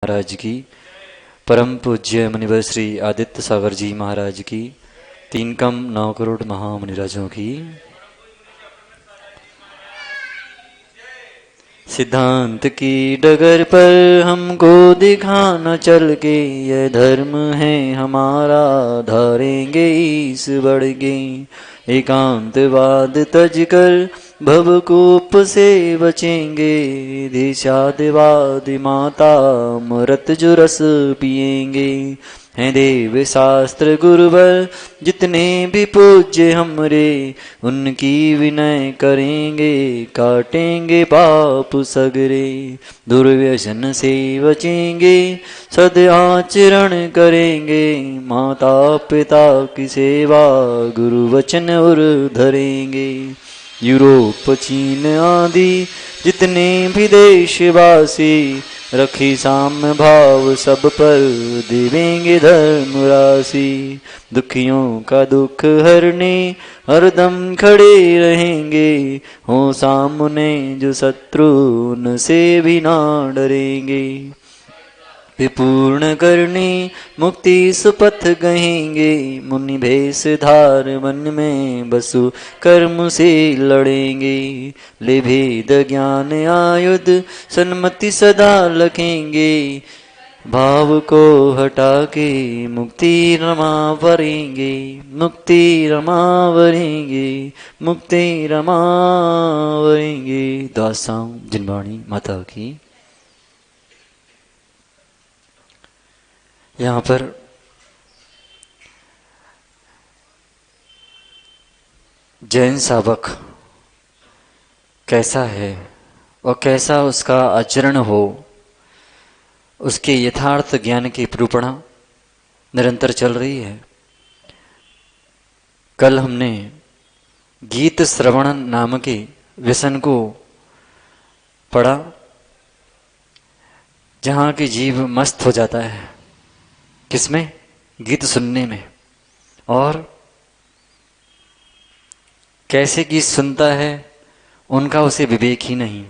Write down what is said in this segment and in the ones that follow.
महाराज की, परम पूज्य मुनिवर श्री आदित्य सागर जी महाराज की, 3 कम 9 करोड़ महामुनिराजों की। सिद्धांत की डगर पर हमको दिखाना चल के, यह धर्म है हमारा, धारेंगे इस बढ़गे। एकांतवाद तज कर भवकूप से बचेंगे, देशादिवादी माता मृत जो रस पिएंगे। हैं देव शास्त्र गुरुवर जितने भी पूज्य हमरे, उनकी विनय करेंगे, काटेंगे पाप सगरे। दुर्व्यसन से बचेंगे, सद आचरण करेंगे, माता पिता की सेवा गुरु वचन और धरेंगे। यूरोप चीन आदि जितने भी देशवासी, रखी साम्य भाव सब पर, देवेंगे धर्म राशि। दुखियों का दुख हरने हरदम खड़े रहेंगे, हो सामने जो शत्रु उनसे भी ना डरेंगे। विपूर्ण करने मुक्ति सुपथ कहेंगे, मुनि भेष धार मन में बसु कर्म से लड़ेंगे। ले भेद ज्ञान आयुध सन्मति सदा लखेंगे, भाव को हटा के मुक्ति रमा वरेंगे। मुक्ति रमा वरेंगे, मुक्ति रमा वरेंगे। दासाओं जिनवाणी माता की। यहाँ पर जैन सावक कैसा है और कैसा उसका आचरण हो, उसके यथार्थ ज्ञान की निरूपणा निरंतर चल रही है। कल हमने गीत श्रवण नाम के व्यसन को पढ़ा, जहाँ की जीव मस्त हो जाता है। किसमें? गीत सुनने में। और कैसे गीत सुनता है उनका उसे विवेक ही नहीं।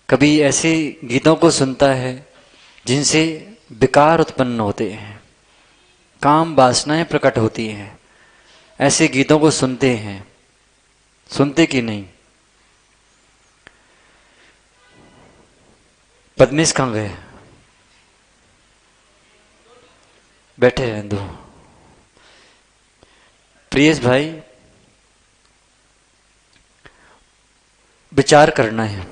कभी ऐसे गीतों को सुनता है जिनसे विकार उत्पन्न होते हैं, काम वासनाएं प्रकट होती हैं। ऐसे गीतों को सुनते हैं, सुनते कि नहीं? पद्मेश कहाँ गए? बैठे रहने दो। प्रियेश भाई, विचार करना है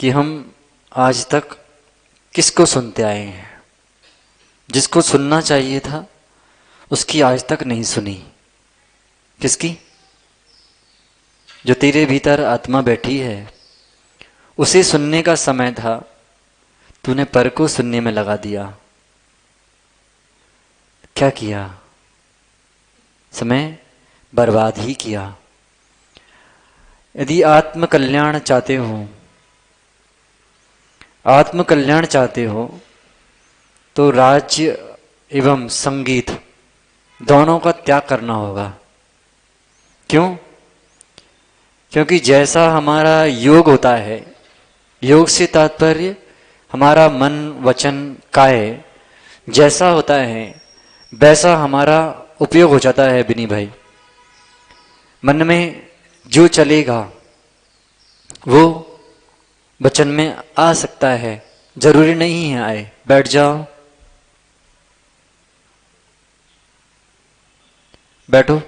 कि हम आज तक किसको सुनते आए हैं। जिसको सुनना चाहिए था उसकी आज तक नहीं सुनी। किसकी? जो तेरे भीतर आत्मा बैठी है, उसे सुनने का समय था, तूने पर को सुनने में लगा दिया। क्या किया? समय बर्बाद ही किया। यदि आत्म कल्याण चाहते हो, आत्म कल्याण चाहते हो, तो राज्य एवं संगीत दोनों का त्याग करना होगा। क्यों? क्योंकि जैसा हमारा योग होता है, योग से तात्पर्य हमारा मन वचन काया जैसा होता है, वैसा हमारा उपयोग हो जाता है। बिनी भाई, मन में जो चलेगा वो वचन में आ सकता है, जरूरी नहीं है आए। बैठ जाओ, बैठो।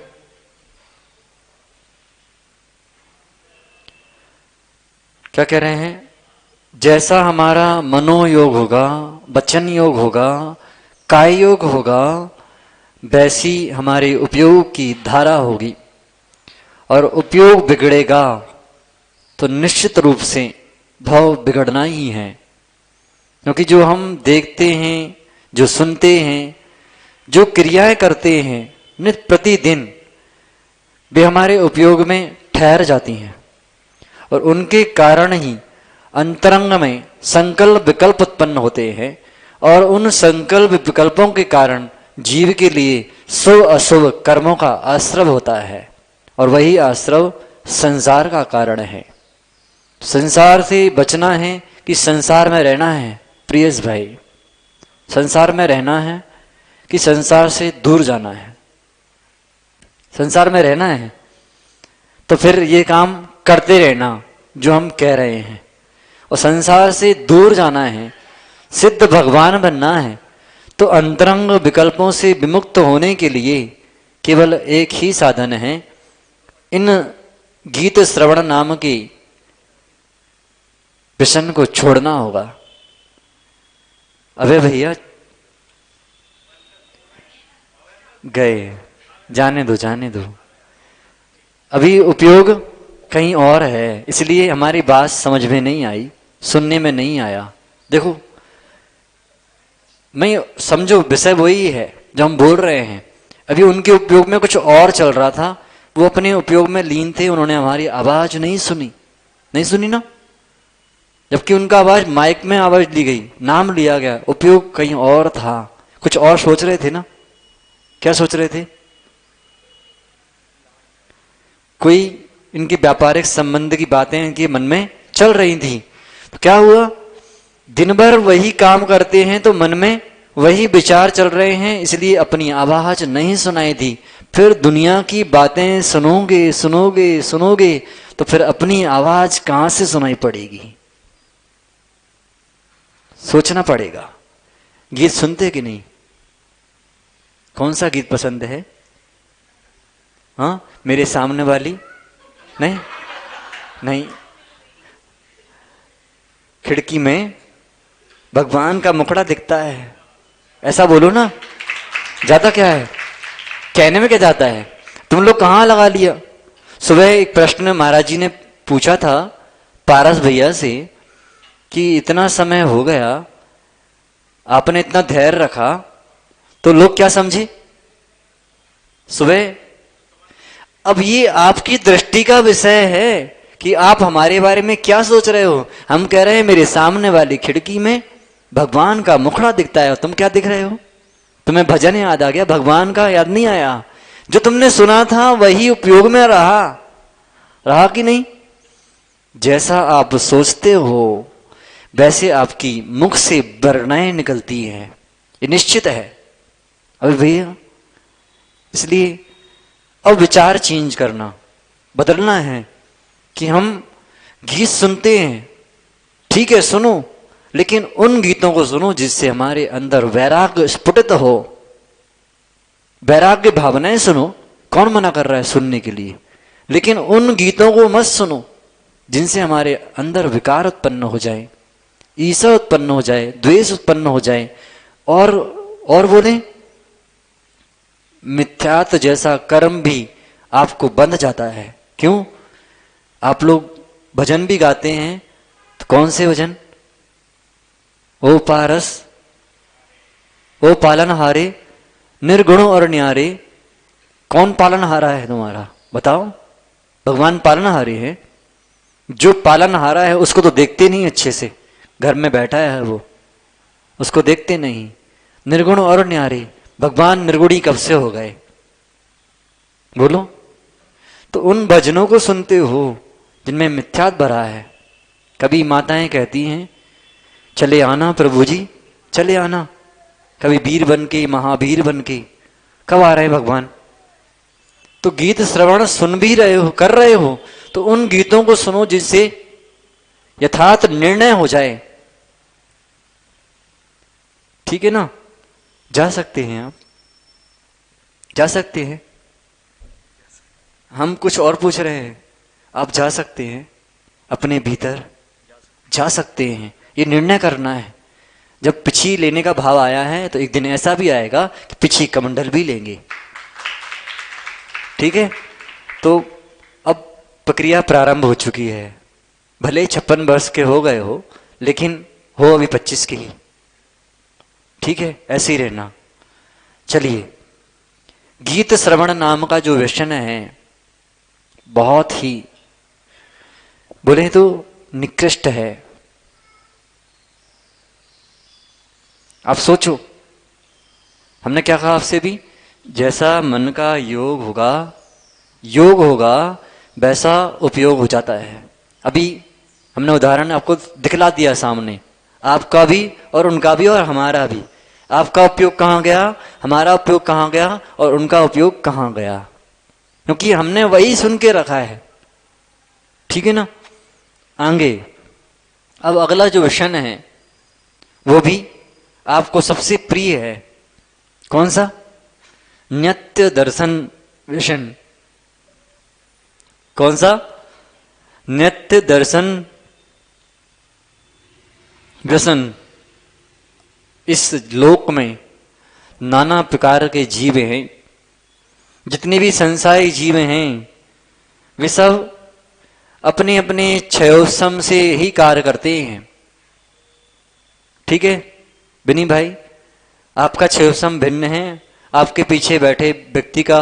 क्या कह रहे हैं? जैसा हमारा मनोयोग होगा, वचन योग होगा, काय योग होगा, वैसी हमारे उपयोग की धारा होगी। और उपयोग बिगड़ेगा तो निश्चित रूप से भाव बिगड़ना ही है। क्योंकि जो हम देखते हैं, जो सुनते हैं, जो क्रियाएं करते हैं नित्य प्रतिदिन, वे हमारे उपयोग में ठहर जाती हैं। और उनके कारण ही अंतरंग में संकल्प विकल्प उत्पन्न होते हैं। और उन संकल्प विकल्पों के कारण जीव के लिए शुभ अशुभ कर्मों का आश्रव होता है, और वही आश्रव संसार का कारण है। संसार से बचना है कि संसार में रहना है? प्रियस भाई, संसार में रहना है कि संसार से दूर जाना है? संसार में रहना है तो फिर ये काम करते रहना जो हम कह रहे हैं, और संसार से दूर जाना है, सिद्ध भगवान बनना है, तो अंतरंग विकल्पों से विमुक्त होने के लिए केवल एक ही साधन है, इन गीत श्रवण नाम के व्यसन को छोड़ना होगा। अबे भैया गए, जाने दो जाने दो, अभी उपयोग कहीं और है, इसलिए हमारी बात समझ में नहीं आई, सुनने में नहीं आया। देखो मैं समझो विषय वही है जो हम बोल रहे हैं। अभी उनके उपयोग में कुछ और चल रहा था, वो अपने उपयोग में लीन थे, उन्होंने हमारी आवाज नहीं सुनी, नहीं सुनी ना, जबकि उनका आवाज माइक में आवाज ली गई, नाम लिया गया, उपयोग कहीं और था, कुछ और सोच रहे थे ना। क्या सोच रहे थे? कोई इनकी व्यापारिक संबंध की बातें इनके मन में चल रही थी, तो क्या हुआ, दिन भर वही काम करते हैं तो मन में वही विचार चल रहे हैं, इसलिए अपनी आवाज नहीं सुनाई दी। फिर दुनिया की बातें सुनोगे सुनोगे सुनोगे तो फिर अपनी आवाज कहां से सुनाई पड़ेगी? सोचना पड़ेगा। गीत सुनते कि नहीं? कौन सा गीत पसंद है? हाँ, मेरे सामने वाली? नहीं नहीं, खिड़की में भगवान का मुखड़ा दिखता है, ऐसा बोलो ना। जाता क्या है? कहने में क्या जाता है? तुम लोग कहाँ लगा लिया? सुबह एक प्रश्न महाराज जी ने पूछा था पारस भैया से कि इतना समय हो गया, आपने इतना धैर्य रखा, तो लोग क्या समझे सुबह? अब ये आपकी दृष्टि का विषय है कि आप हमारे बारे में क्या सोच रहे हो। हम कह रहे हैं मेरे सामने वाली खिड़की में भगवान का मुखड़ा दिखता है, और तुम क्या दिख रहे हो? तुम्हें भजन याद आ गया, भगवान का याद नहीं आया? जो तुमने सुना था वही उपयोग में रहा कि नहीं? जैसा आप सोचते हो वैसे आपकी मुख से वर्णाएं निकलती हैं, ये निश्चित है। अभी भैया इसलिए अब विचार चेंज करना, बदलना है कि हम गीत सुनते हैं, ठीक है सुनो, लेकिन उन गीतों को सुनो जिससे हमारे अंदर वैराग्य स्फुटित हो, वैराग्य भावनाएं सुनो। कौन मना कर रहा है सुनने के लिए? लेकिन उन गीतों को मत सुनो जिनसे हमारे अंदर विकार उत्पन्न हो जाए, ईर्ष्या उत्पन्न हो जाए, द्वेष उत्पन्न हो जाए, और बोले मिथ्यात जैसा कर्म भी आपको बंध जाता है। क्यों? आप लोग भजन भी गाते हैं, तो कौन से भजन? ओ पारस, ओ पालनहारे, निर्गुण और न्यारे। कौन पालनहारा है तुम्हारा? बताओ। भगवान पालनहारे है। जो पालनहारा है उसको तो देखते नहीं अच्छे से, घर में बैठा है वो, उसको देखते नहीं। निर्गुण और न्यारे, भगवान निर्गुणी कब से हो गए? बोलो। तो उन भजनों को सुनते हो जिनमें मिथ्यात भरा है। कभी माताएं कहती हैं चले आना प्रभु जी, चले आना, कभी वीर बन के, महावीर बन के। कब आ रहे भगवान? तो गीत श्रवण सुन भी रहे हो, कर रहे हो, तो उन गीतों को सुनो जिससे यथार्थ निर्णय हो जाए। ठीक है ना? जा सकते हैं आप, जा सकते हैं। हम कुछ और पूछ रहे हैं, आप जा सकते हैं, अपने भीतर जा सकते हैं। ये निर्णय करना है। जब पिछी लेने का भाव आया है तो एक दिन ऐसा भी आएगा कि पिछी कमंडल भी लेंगे। ठीक है? तो अब प्रक्रिया प्रारंभ हो चुकी है। भले 56 वर्ष के हो गए हो, लेकिन हो अभी 25 के ही। ठीक है? ऐसे ही रहना। चलिए, गीत श्रवण नाम का जो व्यसन है बहुत ही बोले तो निकृष्ट है। आप सोचो, हमने क्या कहा आपसे भी? जैसा मन का योग होगा वैसा उपयोग हो जाता है। अभी हमने उदाहरण आपको दिखला दिया सामने, आपका भी और उनका भी और हमारा भी। आपका उपयोग कहाँ गया, हमारा उपयोग कहाँ गया और उनका उपयोग कहाँ गया, क्योंकि हमने वही सुन के रखा है। ठीक है ना। आगे अब अगला जो विषय है वो भी आपको सबसे प्रिय है। कौन सा? नित्य दर्शन विषय। कौन सा? नित्य दर्शन व्यसन। इस लोक में नाना प्रकार के जीव हैं, जितने भी संसारी जीव हैं वे सब अपने अपने क्षयोत्सम से ही कार्य करते हैं। ठीक है बिनी भाई, आपका क्षयोत्सम भिन्न है, आपके पीछे बैठे व्यक्ति का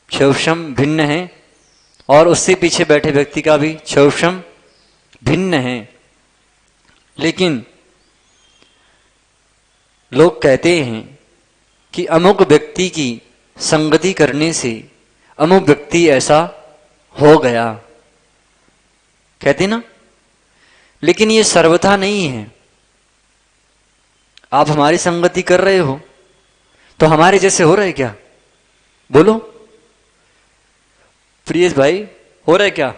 क्षयोत्सम भिन्न है और उससे पीछे बैठे व्यक्ति का भी क्षयोत्सम भिन्न है। लेकिन लोग कहते हैं कि अमुक व्यक्ति की संगति करने से अमुक व्यक्ति ऐसा हो गया, कहते ना। लेकिन ये सर्वथा नहीं है। आप हमारी संगति कर रहे हो तो हमारे जैसे हो रहे क्या? बोलो प्रियेश भाई, हो रहे क्या?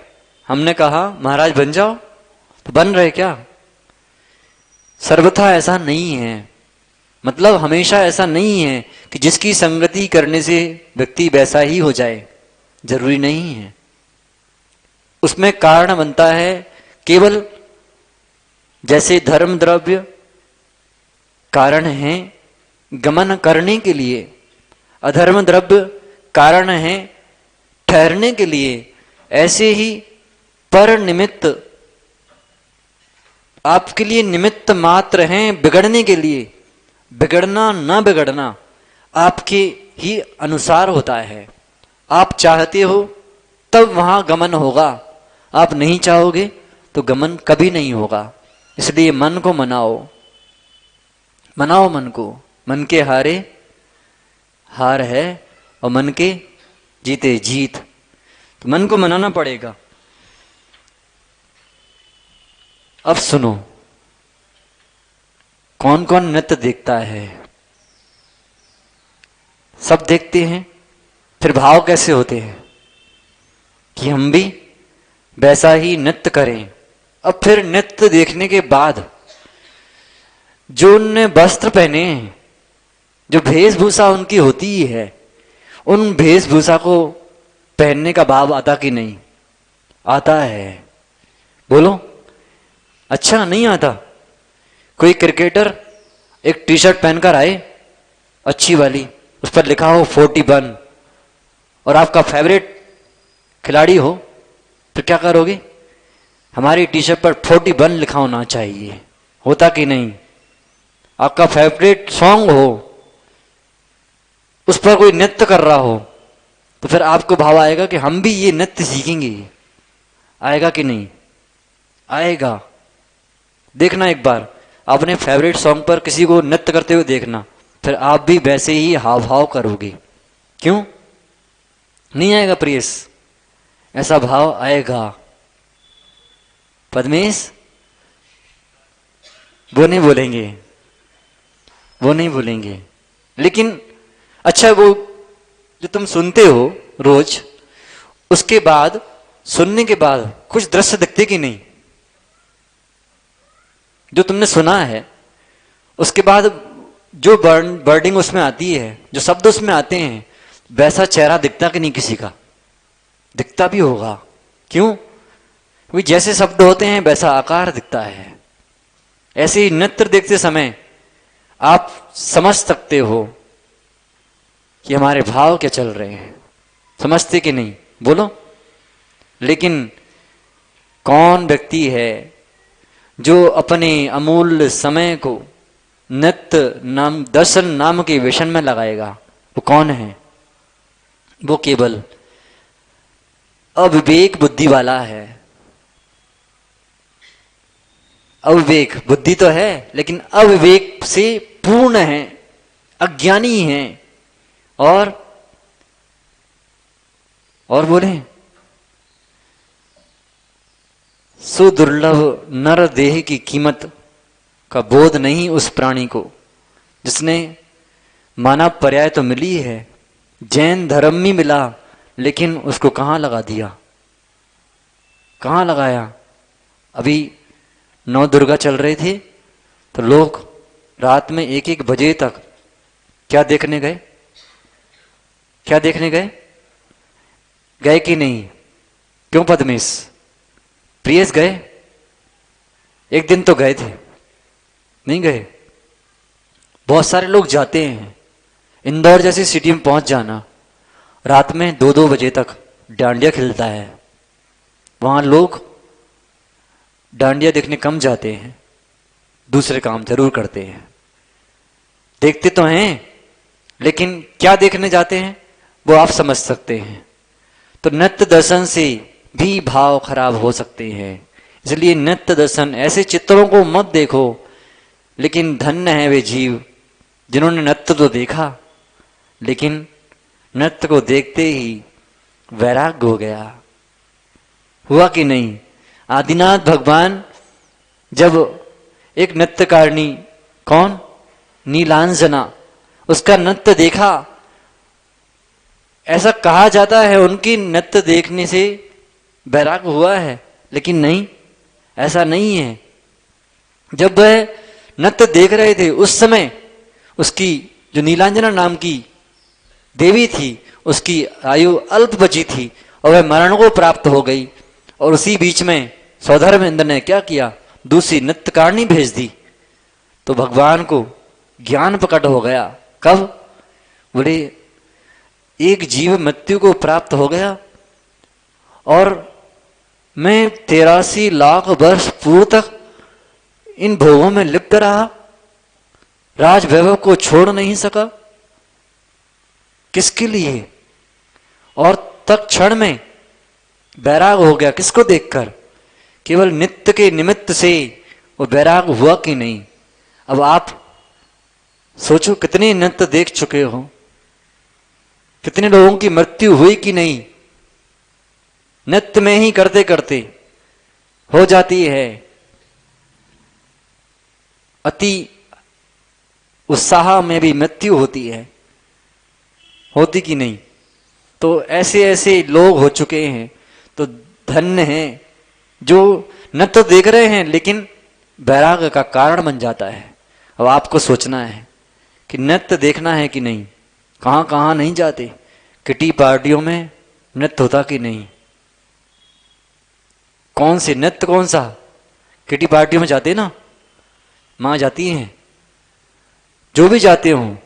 हमने कहा महाराज बन जाओ तो बन रहे क्या? सर्वथा ऐसा नहीं है। मतलब हमेशा ऐसा नहीं है कि जिसकी संगति करने से व्यक्ति वैसा ही हो जाए, जरूरी नहीं है। उसमें कारण बनता है केवल जैसे धर्म द्रव्य कारण है गमन करने के लिए, अधर्म द्रव्य कारण है ठहरने के लिए, ऐसे ही पर निमित्त आपके लिए निमित्त मात्र हैं बिगड़ने के लिए। बिगड़ना न बिगड़ना आपके ही अनुसार होता है। आप चाहते हो तब वहां गमन होगा, आप नहीं चाहोगे तो गमन कभी नहीं होगा। इसलिए मन को मनाओ, मनाओ मन को। मन के हारे हार है और मन के जीते जीत। तो मन को मनाना पड़ेगा। अब सुनो, कौन कौन नृत्य देखता है? सब देखते हैं। फिर भाव कैसे होते हैं कि हम भी वैसा ही नृत्य करें। अब फिर नृत्य देखने के बाद जो उनने वस्त्र पहने हैं, जो वेशभूषा उनकी होती है, उन वेशभूषा को पहनने का भाव आता कि नहीं? आता है। बोलो अच्छा नहीं आता? कोई क्रिकेटर एक टी शर्ट पहनकर आए अच्छी वाली, उस पर लिखा हो 41 और आपका फेवरेट खिलाड़ी हो, फिर क्या करोगे? हमारी टी शर्ट पर 41 लिखा होना चाहिए। होता कि नहीं? आपका फेवरेट सॉन्ग हो, उस पर कोई नृत्य कर रहा हो, तो फिर आपको भाव आएगा कि हम भी ये नृत्य सीखेंगे। आएगा कि नहीं? आएगा। देखना एक बार अपने फेवरेट सॉन्ग पर किसी को नृत्य करते हुए देखना, फिर आप भी वैसे ही हाव भाव करोगे। क्यों नहीं आएगा प्रियस? ऐसा भाव आएगा। पद्मेश वो नहीं बोलेंगे, वो नहीं बोलेंगे। लेकिन अच्छा, वो जो तुम सुनते हो रोज, उसके बाद सुनने के बाद कुछ दृश्य दिखते कि नहीं? जो तुमने सुना है उसके बाद जो वर्डिंग उसमें आती है, जो शब्द उसमें आते हैं, वैसा चेहरा दिखता कि नहीं किसी का? दिखता भी होगा। क्यों? क्योंकि जैसे शब्द होते हैं वैसा आकार दिखता है। ऐसे ही नृत्य देखते समय आप समझ सकते हो कि हमारे भाव क्या चल रहे हैं। समझते कि नहीं? बोलो। लेकिन कौन व्यक्ति है जो अपने अमूल्य समय को नृत्य नाम दर्शन नाम के विषय में लगाएगा? वो कौन है? वो केवल अविवेक बुद्धि वाला है। अविवेक बुद्धि तो है लेकिन अविवेक से पूर्ण है, अज्ञानी है। और बोले सुदुर्लभ नर देह की कीमत का बोध नहीं उस प्राणी को जिसने मानव पर्याय तो मिली है, जैन धर्म में मिला, लेकिन उसको कहाँ लगा दिया, कहाँ लगाया। अभी 9 दुर्गा चल रहे थे तो लोग रात में 1-1 बजे तक क्या देखने गए, क्या देखने गए, गए कि नहीं? क्यों पद्मेश, प्रियस गए? एक दिन तो गए थे, नहीं गए? बहुत सारे लोग जाते हैं। इंदौर जैसी सिटी में पहुंच जाना, रात में 2-2 बजे तक डांडिया खिलता है, वहां लोग डांडिया देखने कम जाते हैं, दूसरे काम जरूर करते हैं। देखते तो हैं, लेकिन क्या देखने जाते हैं वो आप समझ सकते हैं। तो नृत्य दर्शन से भी भाव खराब हो सकते हैं, इसलिए नृत्य दर्शन ऐसे चित्रों को मत देखो। लेकिन धन्य है वे जीव जिन्होंने नृत्य तो देखा, लेकिन नृत्य को देखते ही वैराग्य हो गया। हुआ कि नहीं? आदिनाथ भगवान जब एक नृत्यकारिणी, कौन, नीलांजना, उसका नृत्य देखा, ऐसा कहा जाता है उनकी नृत्य देखने से वैराग्य हुआ है, लेकिन नहीं, ऐसा नहीं है। जब वह नृत्य देख रहे थे उस समय उसकी जो नीलांजना नाम की देवी थी, उसकी आयु अल्प बची थी और वह मरण को प्राप्त हो गई। और उसी बीच में सौधर्म इंद्र ने क्या किया, दूसरी नृत्यकारिणी भेज दी। तो भगवान को ज्ञान प्रकट हो गया। कब? बोले एक जीव मृत्यु को प्राप्त हो गया और मैं 83 लाख वर्ष पूर्व तक इन भोगों में लिप्त रहा, राज वैभव को छोड़ नहीं सका। किसके लिए? और तत्क्षण में वैराग हो गया। किसको देखकर? केवल नित्य के निमित्त से वो वैराग हुआ कि नहीं? अब आप सोचो, कितने नृत्य देख चुके हो, कितने लोगों की मृत्यु हुई कि नहीं? नृत्य में ही करते करते हो जाती है। अति उत्साह में भी मृत्यु होती है, होती कि नहीं? तो ऐसे ऐसे लोग हो चुके हैं। तो धन्य हैं जो नृत्य देख रहे हैं, लेकिन वैराग्य का कारण बन जाता है। अब आपको सोचना है कि नृत्य देखना है कि नहीं। कहाँ कहाँ नहीं जाते, किटी पार्टियों में नृत्य होता कि नहीं? कौन से नृत्य, कौन सा? किटी पार्टियों में जाते ना, माँ जाती हैं, जो भी जाते हो।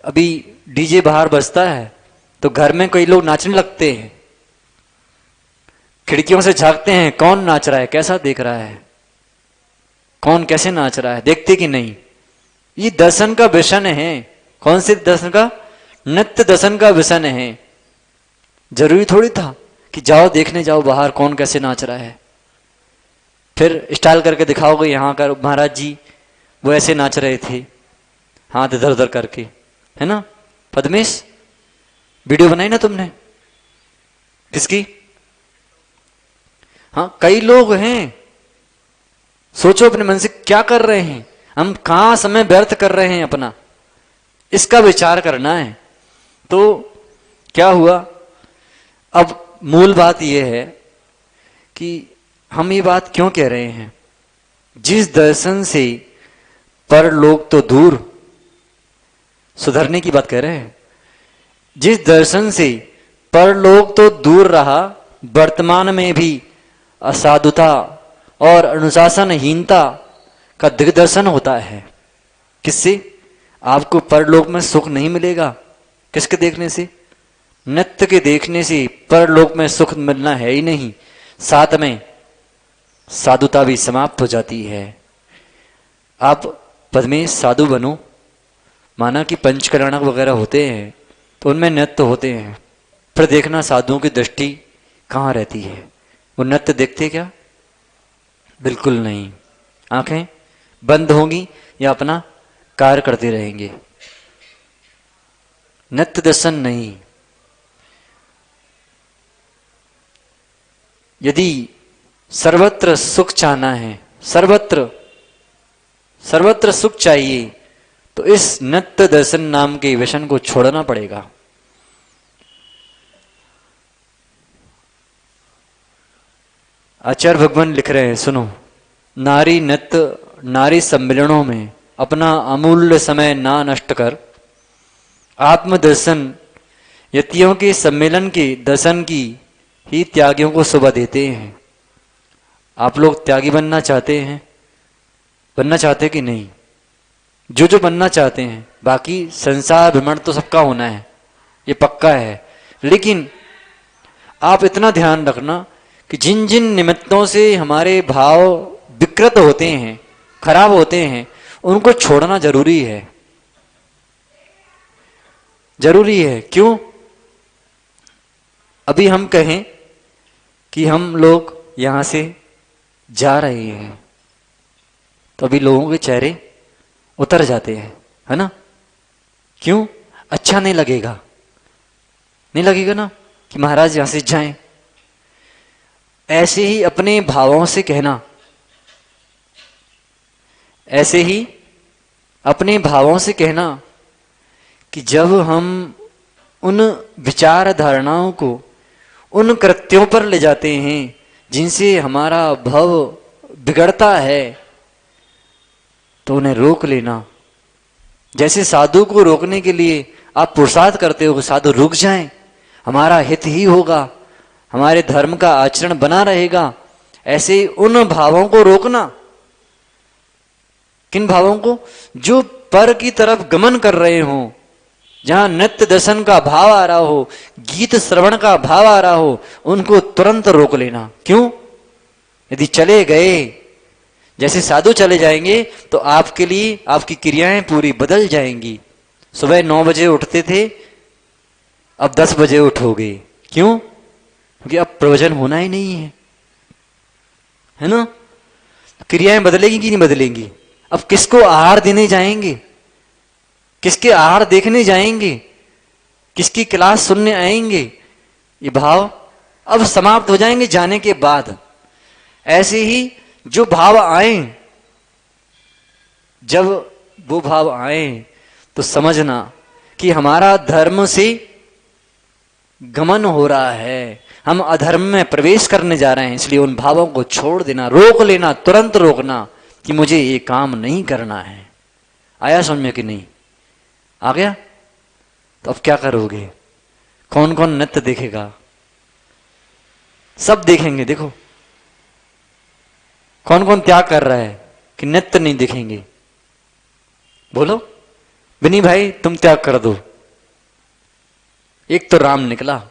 अभी डीजे बाहर बजता है तो घर में कई लोग नाचने लगते हैं, खिड़कियों से झांकते हैं, कौन नाच रहा है, कैसा देख रहा है, कौन कैसे नाच रहा है, देखते कि नहीं? ये दर्शन का व्यसन है। कौन से दर्शन का? नृत्य दर्शन का व्यसन है। जरूरी थोड़ी था कि जाओ देखने जाओ बाहर कौन कैसे नाच रहा है, फिर स्टाइल करके दिखाओगे यहाँ कर महाराज जी वो ऐसे नाच रहे थे, हाथ इधर उधर करके, है ना? पद्मेश, वीडियो बनाई ना तुमने? किसकी? हाँ, कई लोग हैं। सोचो अपने मन से क्या कर रहे हैं, हम कहां समय व्यर्थ कर रहे हैं अपना, इसका विचार करना है। तो क्या हुआ? अब मूल बात यह है कि हम ये बात क्यों कह रहे हैं। जिस दर्शन से परलोक तो दूर, सुधरने की बात कह रहे हैं। जिस दर्शन से परलोक तो दूर रहा, वर्तमान में भी असाधुता और अनुशासनहीनता का दिग्दर्शन होता है। किससे? आपको परलोक में सुख नहीं मिलेगा। किसके देखने से? नृत्य के देखने से परलोक में सुख मिलना है ही नहीं, साथ में साधुता भी समाप्त हो जाती है। आप पद्मेश साधु बनो, माना कि पंचकल्याणक वगैरह होते हैं तो उनमें नृत्य होते हैं, फिर देखना साधुओं की दृष्टि कहाँ रहती है। वो नृत्य देखते क्या? बिल्कुल नहीं। आंखें बंद होंगी या अपना कार्य करते रहेंगे, नृत्य दर्शन नहीं। यदि सर्वत्र सुख चाहना है, सर्वत्र सर्वत्र सुख चाहिए, तो इस नित्य दर्शन नाम के व्यसन को छोड़ना पड़ेगा। आचार्य भगवान लिख रहे हैं, सुनो, नारी नित्य नारी सम्मेलनों में अपना अमूल्य समय ना नष्ट कर आत्मदर्शन यतियों के सम्मेलन के दर्शन की ही त्यागियों को शोभा देते हैं। आप लोग त्यागी बनना चाहते हैं, बनना चाहते कि नहीं? जो जो बनना चाहते हैं, बाकी संसार भ्रमण तो सबका होना है, ये पक्का है। लेकिन आप इतना ध्यान रखना कि जिन जिन निमित्तों से हमारे भाव विकृत होते हैं, खराब होते हैं, उनको छोड़ना जरूरी है, जरूरी है। क्यों? अभी हम कहें कि हम लोग यहां से जा रहे हैं, तो अभी लोगों के चेहरे उतर जाते हैं, है ना? क्यों? अच्छा नहीं लगेगा, नहीं लगेगा ना कि महाराज यहां से जाएं। ऐसे ही अपने भावों से कहना, ऐसे ही अपने भावों से कहना कि जब हम उन विचार धारणाओं को उन कृत्यों पर ले जाते हैं जिनसे हमारा भव बिगड़ता है, तो उन्हें रोक लेना। जैसे साधु को रोकने के लिए आप पुरुषार्थ करते हो कि साधु रुक जाएं, हमारा हित ही होगा, हमारे धर्म का आचरण बना रहेगा, ऐसे उन भावों को रोकना। किन भावों को? जो पर की तरफ गमन कर रहे हो, जहां नित्य दर्शन का भाव आ रहा हो, गीत श्रवण का भाव आ रहा हो, उनको तुरंत रोक लेना। क्यों? यदि चले गए, जैसे साधु चले जाएंगे, तो आपके लिए आपकी क्रियाएं पूरी बदल जाएंगी। सुबह 9 बजे उठते थे, अब 10 बजे उठोगे। क्यों? क्योंकि अब प्रवचन होना ही नहीं है ना? क्रियाएं बदलेंगी कि नहीं बदलेंगी? अब किसको आहार देने जाएंगे, किसके आहार देखने जाएंगे, किसकी क्लास सुनने आएंगे? ये भाव अब समाप्त हो जाएंगे जाने के बाद। ऐसे ही जो भाव आए, जब वो भाव आए तो समझना कि हमारा धर्म से गमन हो रहा है, हम अधर्म में प्रवेश करने जा रहे हैं। इसलिए उन भावों को छोड़ देना, रोक लेना, तुरंत रोकना कि मुझे ये काम नहीं करना है। आया समझ में कि नहीं? आ गया? तो अब क्या करोगे? कौन कौन नृत्य देखेगा? सब देखेंगे। देखो कौन कौन त्याग कर रहा है कि नृत्य नहीं देखेंगे। बोलो बिनी भाई, तुम त्याग कर दो। एक तो राम निकला,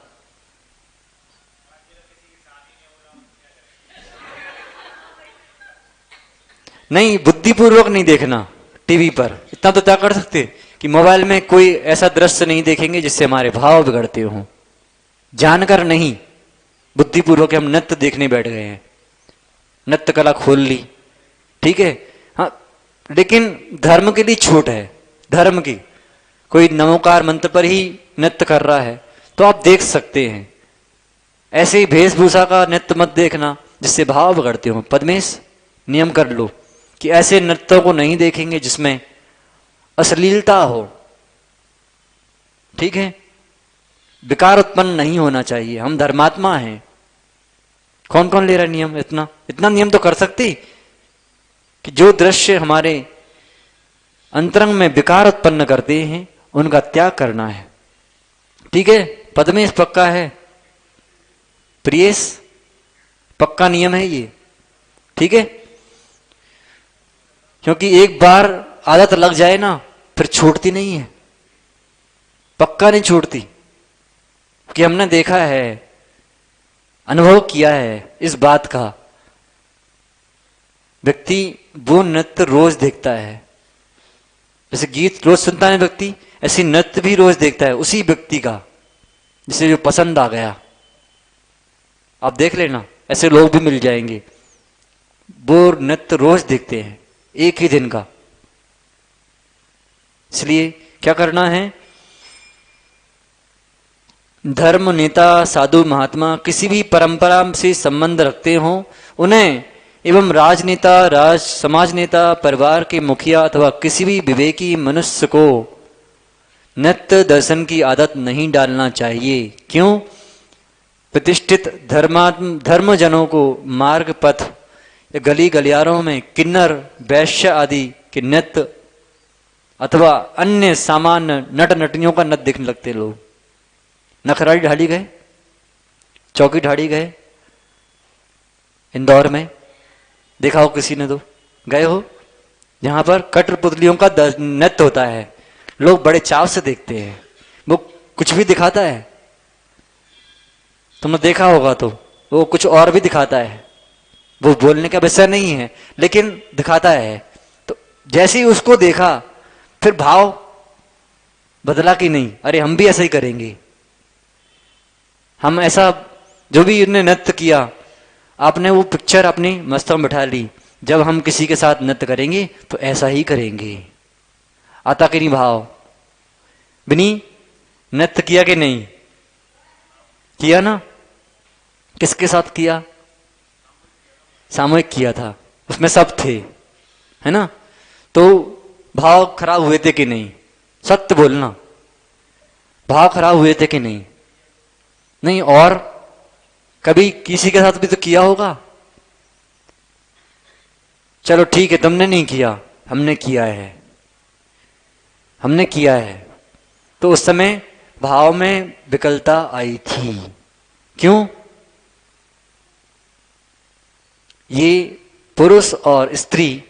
नहीं बुद्धिपूर्वक नहीं देखना टीवी पर, इतना तो त्याग कर सकते कि मोबाइल में कोई ऐसा दृश्य नहीं देखेंगे जिससे हमारे भाव बिगड़ते हों। जानकर नहीं, बुद्धिपूर्वक हम नृत्य देखने बैठ गए हैं, नृत्य कला खोल ली, ठीक है, हाँ, लेकिन धर्म के लिए छूट है। धर्म की कोई नमोकार मंत्र पर ही नृत्य कर रहा है तो आप देख सकते हैं। ऐसे ही वेशभूषा का नृत्य मत देखना जिससे भाव बिगड़ते हो। पद्मेश, नियम कर लो कि ऐसे नृत्यों को नहीं देखेंगे जिसमें अश्लीलता हो, ठीक है, विकार उत्पन्न नहीं होना चाहिए। हम धर्मात्मा हैं। कौन कौन ले रहा है नियम? इतना इतना नियम तो कर सकते कि जो दृश्य हमारे अंतरंग में विकार उत्पन्न करते हैं उनका त्याग करना है, ठीक है। पद्मेश पक्का है, प्रियेश पक्का नियम है ये, ठीक है, क्योंकि एक बार आदत लग जाए ना फिर छूटती नहीं है, पक्का नहीं छूटती। कि हमने देखा है, अनुभव किया है इस बात का। व्यक्ति वो नृत्य रोज देखता है, जैसे गीत रोज सुनता है व्यक्ति, ऐसी नृत्य भी रोज देखता है उसी व्यक्ति का जिसे जो पसंद आ गया। आप देख लेना, ऐसे लोग भी मिल जाएंगे, वो नृत्य रोज देखते हैं एक ही दिन का। इसलिए क्या करना है, धर्म नेता, साधु, महात्मा किसी भी परंपरा से संबंध रखते हों, उन्हें एवं राजनेता, राज समाज नेता, परिवार के मुखिया अथवा किसी भी विवेकी मनुष्य को नित्य दर्शन की आदत नहीं डालना चाहिए। क्यों? प्रतिष्ठित धर्मजनों को मार्ग पथ या गली गलियारों में किन्नर, वैश्य आदि के नृत्य अथवा अन्य सामान्य नट नटियों का नृत्य देखने लगते लोग। नखराली ढाली गए, चौकी ढाड़ी गए, इंदौर में देखा हो किसी ने तो गए हो, जहां पर कठपुतलियों का नृत्य होता है, लोग बड़े चाव से देखते हैं। वो कुछ भी दिखाता है, तुमने देखा होगा तो वो कुछ और भी दिखाता है, वो बोलने का विषय नहीं है लेकिन दिखाता है। तो जैसे ही उसको देखा फिर भाव बदला कि नहीं, अरे हम भी ऐसा ही करेंगे, हम ऐसा, जो भी उन्होंने नृत्य किया आपने वो पिक्चर अपनी मस्तों में बिठा ली, जब हम किसी के साथ नृत्य करेंगे तो ऐसा ही करेंगे। आता कि नहीं भाव? बिनी नृत्य किया कि नहीं किया ना? किसके साथ किया? सामूहिक किया था, उसमें सब थे, है ना? तो भाव खराब हुए थे कि नहीं? सत्य बोलना, भाव खराब हुए थे कि नहीं? नहीं। और कभी किसी के साथ भी तो किया होगा। चलो ठीक है, तुमने नहीं किया, हमने किया है, हमने किया है। तो उस समय भाव में विकलता आई थी। क्यों? ये पुरुष और स्त्री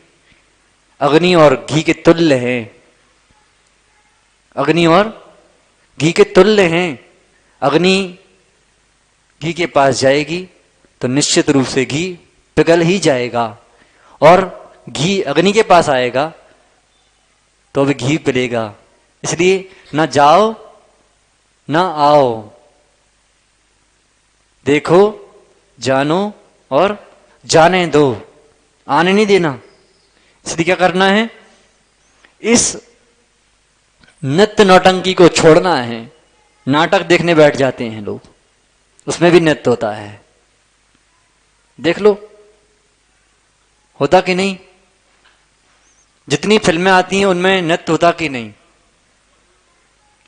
अग्नि और घी के तुल्य हैं, अग्नि और घी के तुल्य हैं। अग्नि घी के पास जाएगी तो निश्चित रूप से घी पिघल ही जाएगा, और घी अग्नि के पास आएगा तो अभी घी पिलेगा। इसलिए ना जाओ ना आओ, देखो, जानो और जाने दो, आने नहीं देना। इसलिए क्या करना है? इस नृत्य नौटंकी को छोड़ना है। नाटक देखने बैठ जाते हैं लोग, उसमें भी नृत्य होता है, देख लो, होता कि नहीं? जितनी फिल्में आती हैं उनमें नृत्य होता कि नहीं?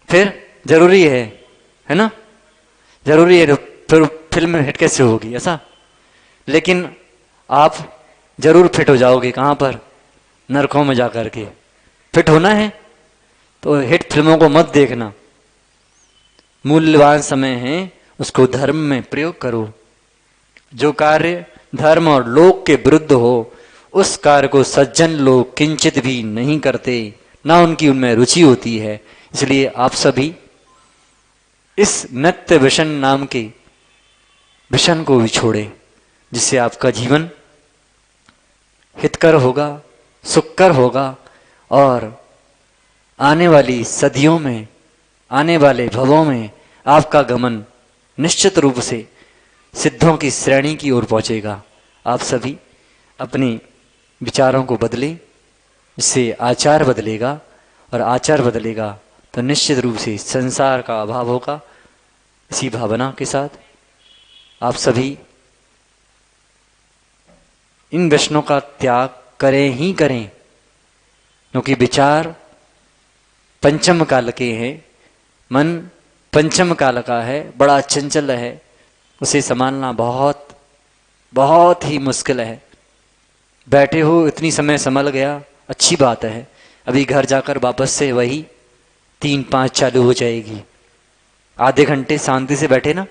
फिर जरूरी है ना? जरूरी है, फिर फिल्म हिट कैसे होगी ऐसा? लेकिन आप जरूर फिट हो जाओगे। कहां पर? नरकों में जाकर के फिट होना है। तो हिट फिल्मों को मत देखना, मूल्यवान समय है, उसको धर्म में प्रयोग करो। जो कार्य धर्म और लोक के विरुद्ध हो उस कार्य को सज्जन लोग किंचित भी नहीं करते, ना उनकी उनमें रुचि होती है। इसलिए आप सभी इस नित्य व्यसन नाम के व्यसन को भी छोड़े, जिससे आपका जीवन हितकर होगा, सुखकर होगा, और आने वाली सदियों में, आने वाले भवों में आपका गमन निश्चित रूप से सिद्धों की श्रेणी की ओर पहुंचेगा। आप सभी अपने विचारों को बदलें, इससे आचार बदलेगा, और आचार बदलेगा तो निश्चित रूप से संसार का अभाव होगा। इसी भावना के साथ आप सभी इन व्यसनों का त्याग करें ही करें, क्योंकि विचार पंचम काल के हैं, मन पंचम काल का है, बड़ा चंचल है, उसे संभालना बहुत बहुत ही मुश्किल है। बैठे हो इतनी समय संभल गया, अच्छी बात है, अभी घर जाकर वापस से वही 3-5 चालू हो जाएगी। आधे घंटे शांति से बैठे ना,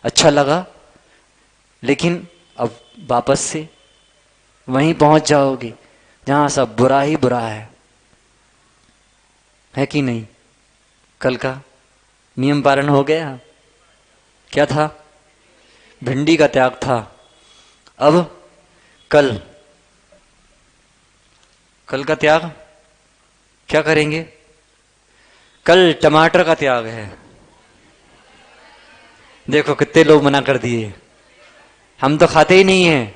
अच्छा लगा, लेकिन अब वापस से वहीं पहुंच जाओगे जहां सब बुरा ही बुरा है कि नहीं? कल का नियम पालन हो गया। क्या था? भिंडी का त्याग था। अब कल का त्याग क्या करेंगे? कल टमाटर का त्याग है। देखो कितने लोग मना कर दिए, हम तो खाते ही नहीं हैं,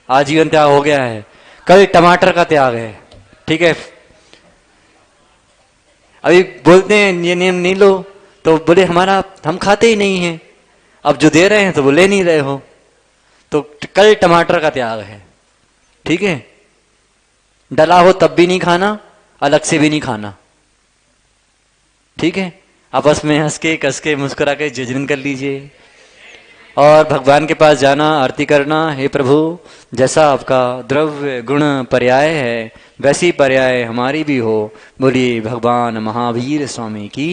आजीवन त्याग हो गया है। कल टमाटर का त्याग है, ठीक है। अभी बोलते हैं ये नियम नहीं लो तो बोले हमारा हम खाते ही नहीं हैं, अब जो दे रहे हैं तो वो ले नहीं रहे हो, तो कल टमाटर का त्याग है, ठीक है। डला हो तब भी नहीं खाना, अलग से भी नहीं खाना, ठीक है। आपस में हंस के कस के मुस्कुरा के जजन कर लीजिए और भगवान के पास जाना, आरती करना, हे प्रभु जैसा आपका द्रव्य गुण पर्याय है वैसी पर्याय हमारी भी हो। बोलिए भगवान महावीर स्वामी की।